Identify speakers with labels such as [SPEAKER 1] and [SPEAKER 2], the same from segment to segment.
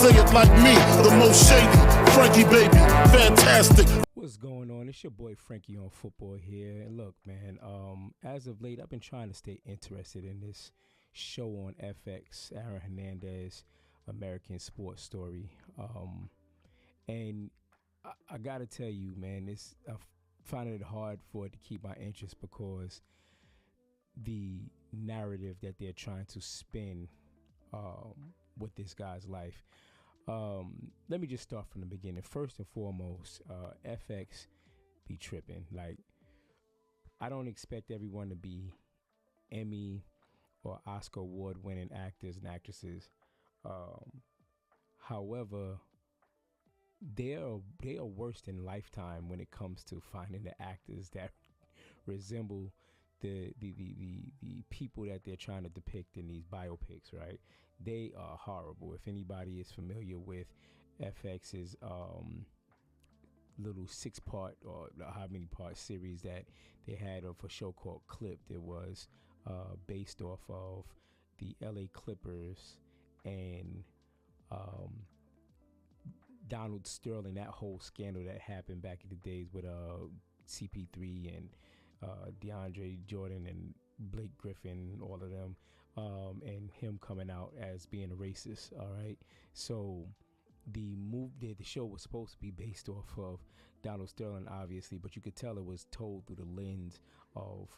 [SPEAKER 1] say it like me, the most shady. Frankie, baby, fantastic.
[SPEAKER 2] What's going on? It's your boy Frankie on football here. And look, man, as of late, I've been trying to stay interested in this show on FX, Aaron Hernandez, American Sports Story. And I gotta tell you, man, I'm finding it hard for it to keep my interest because the narrative that they're trying to spin with this guy's life. Let me just start from the beginning. First and foremost, FX be tripping. Like, I don't expect everyone to be Emmy or Oscar award winning actors and actresses. However, they are worse than Lifetime when it comes to finding the actors that resemble the people that they're trying to depict in these biopics, right? They are horrible. If anybody is familiar with FX's little 6-part or how many part series that they had of a show called Clipped, it was based off of the LA Clippers and Donald Sterling, that whole scandal that happened back in the days with CP3 and DeAndre Jordan and Blake Griffin, all of them, and him coming out as being a racist. All right, so the show was supposed to be based off of Donald Sterling, obviously, but you could tell it was told through the lens of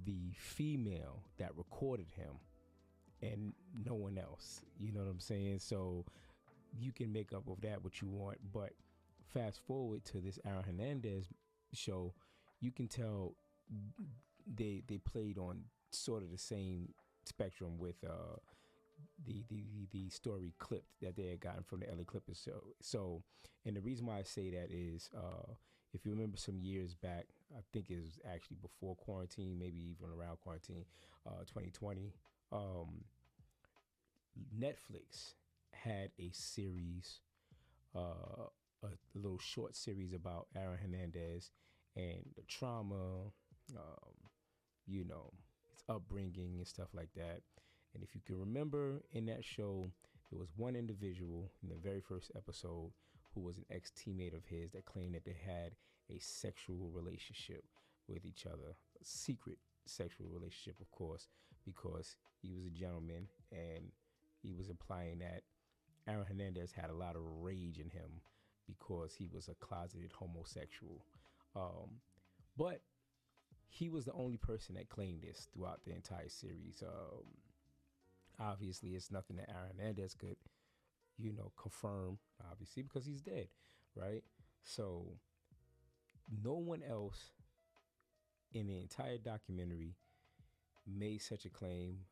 [SPEAKER 2] the female that recorded him and no one else. You know what I'm saying? So you can make up of that what you want, but fast forward to this Aaron Hernandez show, you can tell they played on sort of the same spectrum with the story Clipped that they had gotten from the LA Clippers. So and the reason why I say that is if you remember some years back, I think it was actually before quarantine, maybe even around quarantine, 2020, Netflix had a series, a little short series about Aaron Hernandez and the trauma, his upbringing and stuff like that. And if you can remember, in that show, there was one individual in the very first episode who was an ex-teammate of his that claimed that they had a sexual relationship with each other, a secret sexual relationship, of course, because he was a gentleman and he was implying that Aaron Hernandez had a lot of rage in him because he was a closeted homosexual. But he was the only person that claimed this throughout the entire series. Obviously, it's nothing that Aaron Hernandez could, confirm, obviously, because he's dead, right? So no one else in the entire documentary made such a claim.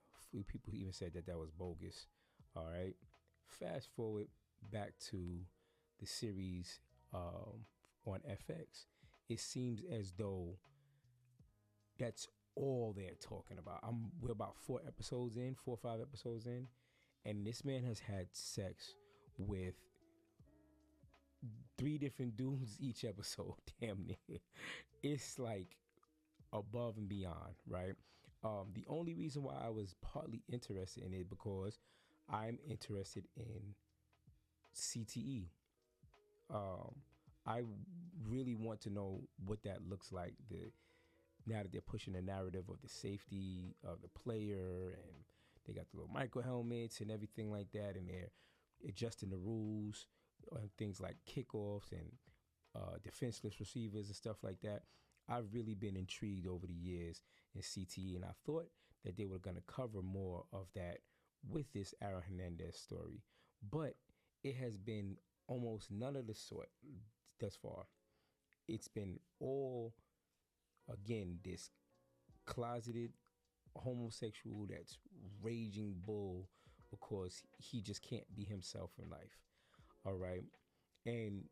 [SPEAKER 2] People even said that was bogus, all right? Fast forward back to the series on FX. It seems as though that's all they're talking about. We're about 4 or 5 episodes in, and this man has had sex with 3 different dudes each episode. Damn near. It's like above and beyond, right? The only reason why I was partly interested in it because I'm interested in CTE. I really want to know what that looks like. Now that they're pushing the narrative of the safety of the player, and they got the little micro helmets and everything like that, and they're adjusting the rules on things like kickoffs and defenseless receivers and stuff like that. I've really been intrigued over the years in CTE, and I thought that they were going to cover more of that with this Aaron Hernandez story, but it has been almost none of the sort thus far. It's been all, again, this closeted homosexual that's raging bull because he just can't be himself in life. All right. And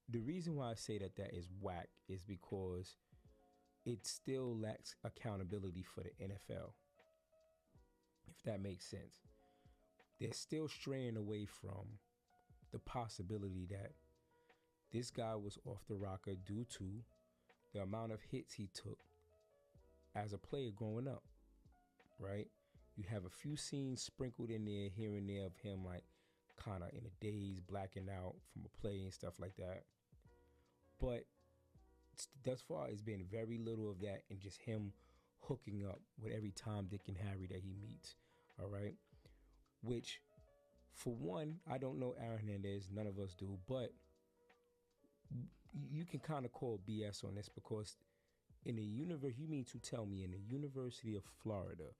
[SPEAKER 2] the reason why I say that is whack is because it still lacks accountability for the NFL. If that makes sense. They're still straying away from the possibility that this guy was off the rocker due to the amount of hits he took as a player growing up, right? You have a few scenes sprinkled in there here and there of him like kind of in a daze, blacking out from a play and stuff like that. But thus far, it's been very little of that, and just him hooking up with every Tom, Dick, and Harry that he meets. All right, which, for one, I don't know Aaron Hernandez. None of us do, but you can kind of call BS on this, because in the universe, you mean to tell me in the University of Florida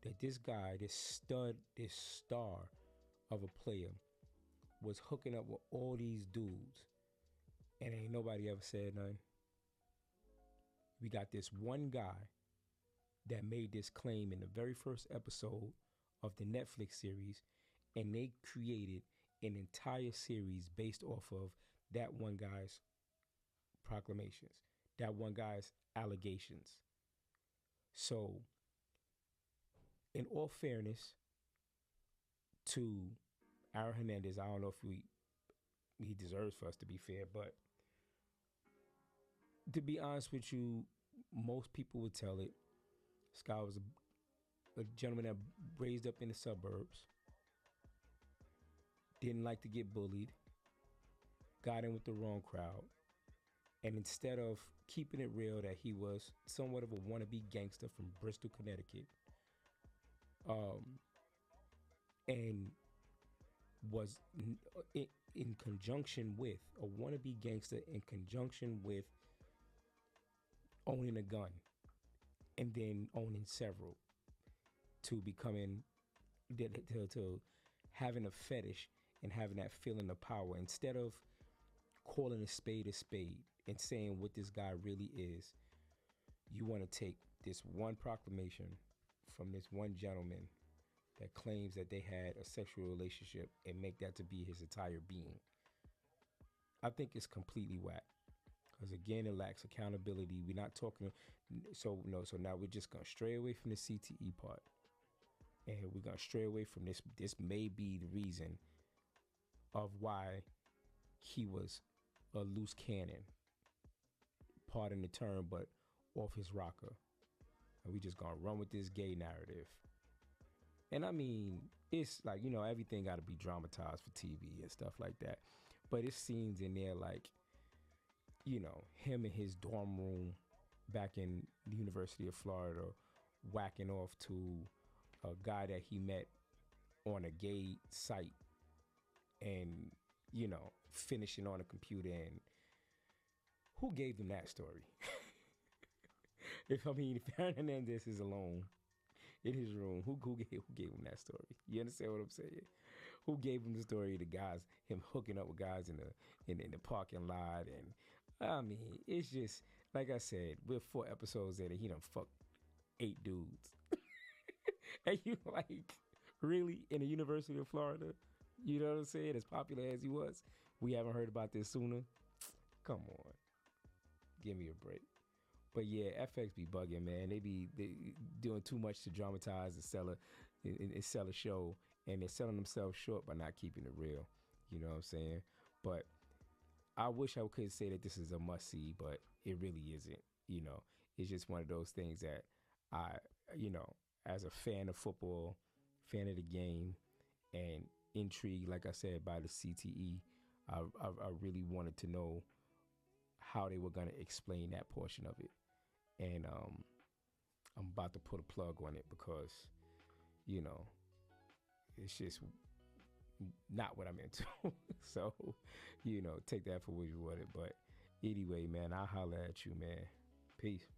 [SPEAKER 2] that this guy, this stud, this star of a player was hooking up with all these dudes and ain't nobody ever said nothing? We got this one guy that made this claim in the very first episode of the Netflix series, and they created an entire series based off of that one guy's proclamations, that one guy's allegations. So, in all fairness to Aaron Hernandez, I don't know if he deserves for us to be fair, but to be honest with you, most people would tell it. This guy was a gentleman that raised up in the suburbs, didn't like to get bullied, got in with the wrong crowd, and instead of keeping it real that he was somewhat of a wannabe gangster from Bristol, Connecticut, and was in conjunction with a wannabe gangster, in conjunction with owning a gun and then owning several, to becoming to having a fetish and having that feeling of power. Instead of calling a spade and saying what this guy really is, you want to take this one proclamation from this one gentleman that claims that they had a sexual relationship and make that to be his entire being. I think it's completely whack. Because again, it lacks accountability. We're not talking, so now we're just going to stray away from the CTE part. And we're going to stray away from this. This may be the reason of why he was a loose cannon. Pardon the term, but off his rocker. And we just going to run with this gay narrative. And I mean, it's like, everything got to be dramatized for TV and stuff like that. But it's scenes in there like, him in his dorm room back in the University of Florida, whacking off to a guy that he met on a gay site, and, finishing on a computer. And who gave them that story? If Aaron Hernandez is alone in his room, who gave him that story? You understand what I'm saying? Who gave him the story? The guys, him hooking up with guys in the parking lot. And I mean, it's just, like I said, we're 4 episodes in and he done fucked 8 dudes. And you like, really, in the University of Florida? You know what I'm saying? As popular as he was, we haven't heard about this sooner. Come on, give me a break. But yeah, FX be bugging, man. They doing too much to dramatize and sell a show, and they're selling themselves short by not keeping it real. You know what I'm saying? But I wish I could say that this is a must see, but it really isn't. It's just one of those things that I, as a fan of football, fan of the game, and intrigued, like I said, by the CTE, I really wanted to know how they were going to explain that portion of it. And I'm about to put a plug on it because, it's just not what I'm into. So, take that for what you want it. But anyway, man, I'll holler at you, man. Peace.